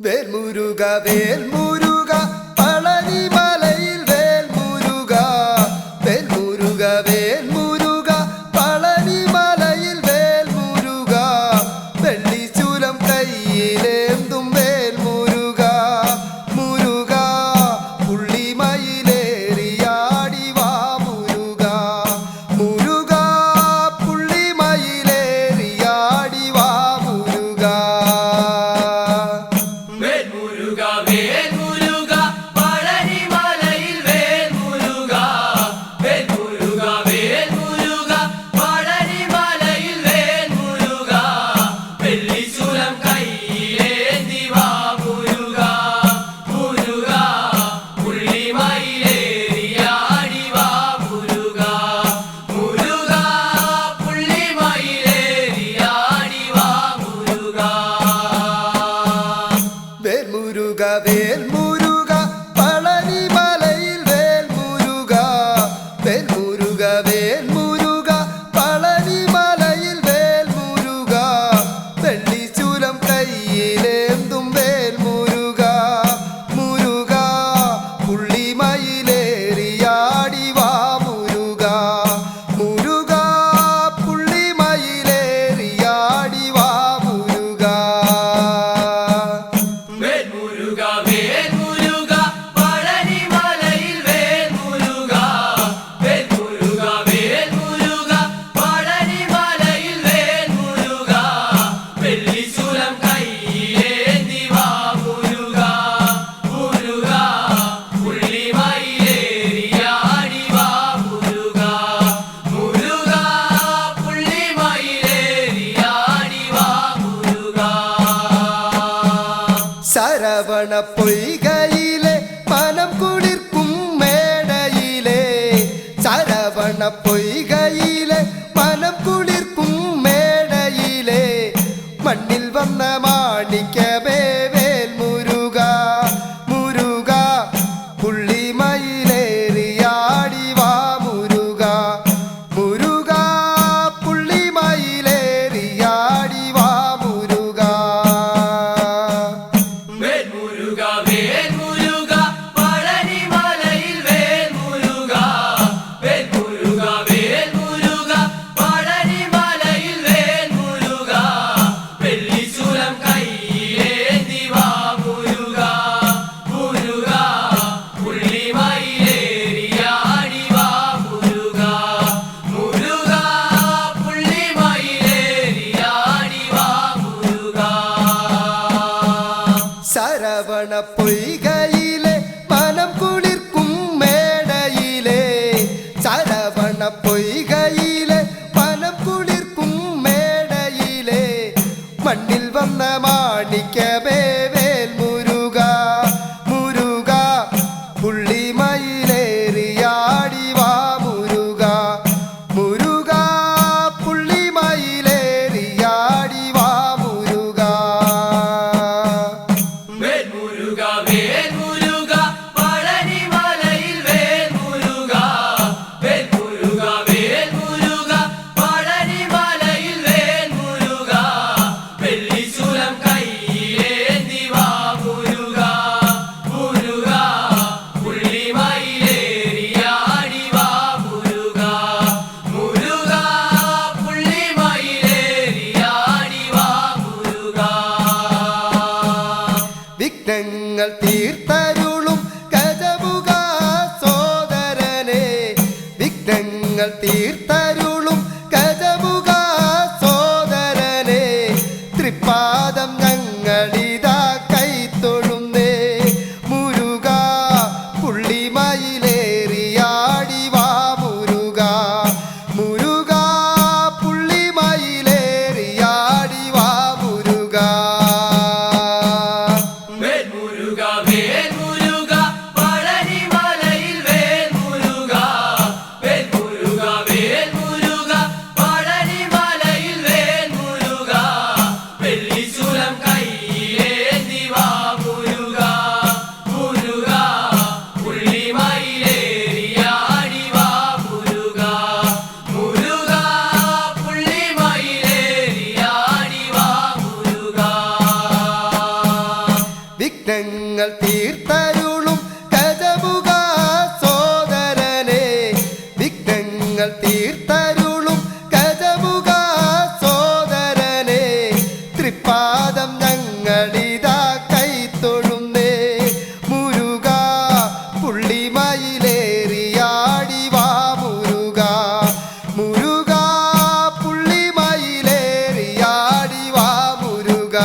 வேல்முருகா வேல்முருகா பழனி மலையில் வேல்முருகா வேல்முருகா வேல்முருகா பழனி மலையில் வேல்முருகா வெள்ளி சூலம் கையிலேந்தும் வேல்முருகா முருகா புள்ளி மயிலேறியாடி வா முருகா முருகா புள்ளி மயிலேறியாடி வா முருகா வேல்முருகா பழனி மலையில் வேல்முருகா வேல்முருகா வேல்முருகா பழனி மலையில் வேல்முருகா வெள்ளி சூலம் கையிலேந்தும் வேல்முருகா முருகா புள்ளி மயிலேறியாடி வா முருகா முருகா புள்ளி மயிலேறியாடி வா முருகா சரவண பொய்கையிலே மனம் குளிர்க்கும் மேடையிலே சரவண பொய்கையிலே மனம் குளிர்க்கும் மேடையிலே மண்ணில் வந்த மாணிக்கமே வேல்முருகா முருகா புள்ளி மயிலேறியாடி வா முருகா முருகா புள்ளி மயிலேறியாடி வா முருகா சரவண பொய்கையிலே மனம் குளிர்க்கும் மேடையிலே சரவண பொய்கையிலே மனம் குளிர்க்கும் மேடையிலே மண்ணில் வந்த மாணிக்கமே வேல்முருகா முருகா புள்ளி மயிலேறியாடி வா முருகா முருகா புள்ளி மயிலேறியாடி வா முருகா വിഘ്നങ്ങൾ തീർത്തരുളും ഗജമുഖാ സോദരനെ വിഘ്നങ്ങൾ തീർത്തരുളും ഗജമുഖാ സോദരനെ തൃപ്പാദം ഞങ്ങളിതാ കൈത്തൊഴുന്നേ മുരുകാ പുള്ളി മയിലേറിയാടി വാ മുരുകാ മുരുകാ പുള്ളി മയിലേറിയാടി വാ മുരുകാ Muruga, വിഘ്നങ്ങൾ തീർത്തരുളും ഗജമുഖ സോദരനെ വിഘ്നങ്ങൾ തീർത്തരുളും ഗജമുഖ സോദരനെ തൃപ്പാദം ഞങ്ങളിതാ കൈത്തൊഴുന്നേ മുരുക പുള്ളിമയിലേറിയാടി വാ മുരുക മുരുക പുള്ളിമയിലേറിയാടി വാ മുരുക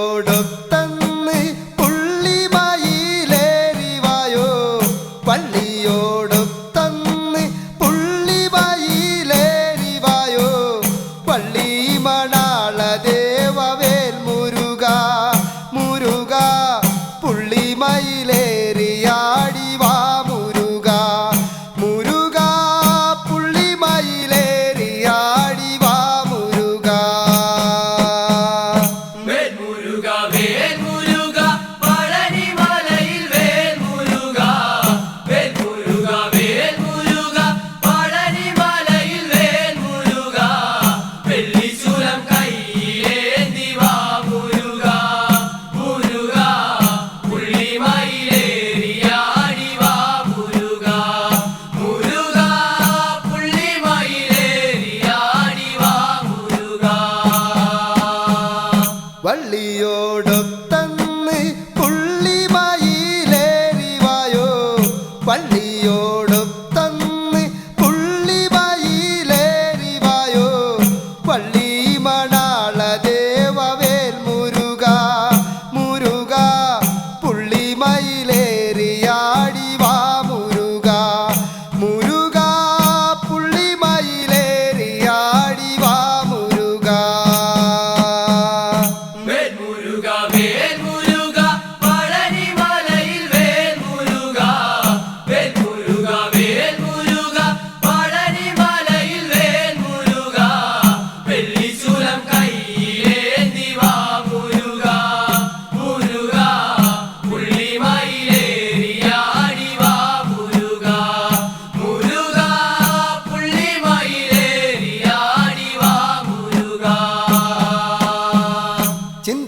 വള്ളിയോടൊത്തന്ന് പുള്ളിമയിലേറിവായോ വള്ളിയോടൊത്തന്ന് പുള്ളിമയിലേറിവായോ പള്ളിമണാള ദേവവേൽ മുരുക മുരുക പുള്ളിമയിലേറിയാടി വാ മുരുക മുരുക പുള്ളിമയിലേറിയാടി വാ മുരുക വള്ളിയോടൊത്തന്ന് പുള്ളിമയിലേറിവായോ വള്ളിയോടൊത്തന്ന് പുള്ളിമയിലേറിവായോ പള്ളിമണാള ദേവവേൽ മുരുക മുരുക പുള്ളിമയിലേറിയാടി വാ മുരുക മുരുക പുള്ളിമയിലേറിയാടി വാ മുരുക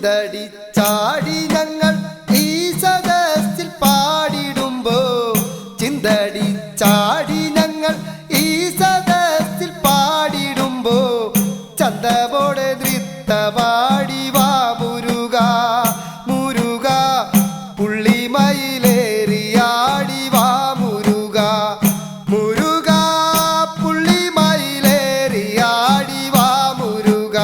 ചിന്തടിച്ചാടി ഞങ്ങൾ ഈ സദസ്സിൽ പാടിടുമ്പോ ചിന്തടിച്ചാടി ഞങ്ങൾ ഈ സദസ്സിൽ പാടിടുമ്പോ ചന്തപോടെ നൃത്തമാടി വാ മുരുക മുരുക പുള്ളിമയിലേറിയാടി വാ മുരുക മുരുക പുള്ളിമയിലേറിയാടി വാ മുരുക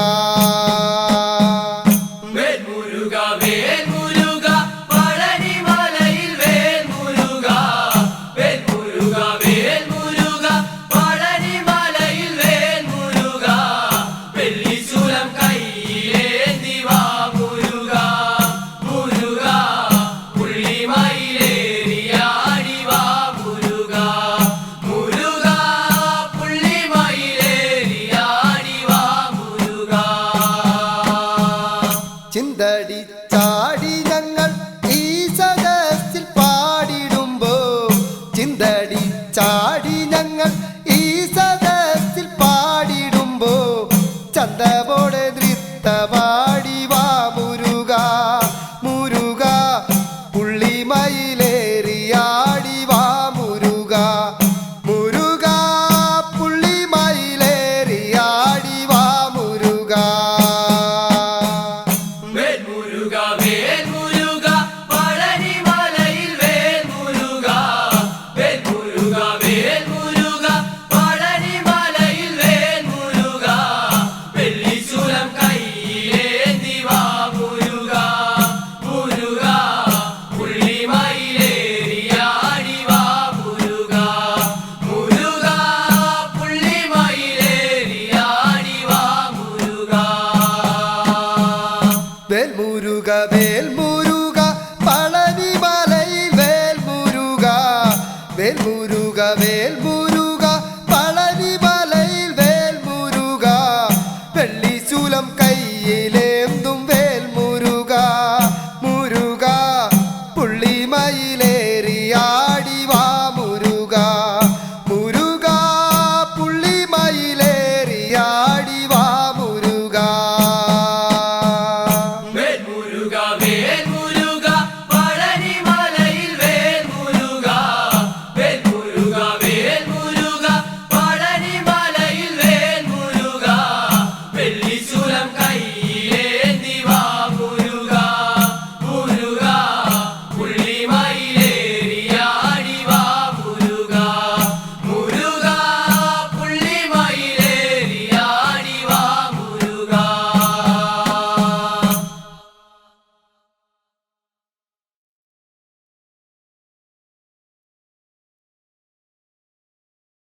ചിന്തടിച്ചാടി ഞങ്ങൾ ഈ സദസ്സിൽ പാടിടുമ്പോ ചിന്തടിച്ചാടി ഞങ്ങൾ ഈ സദസ്സിൽ പാടിടുമ്പോ ചന്തപോടെ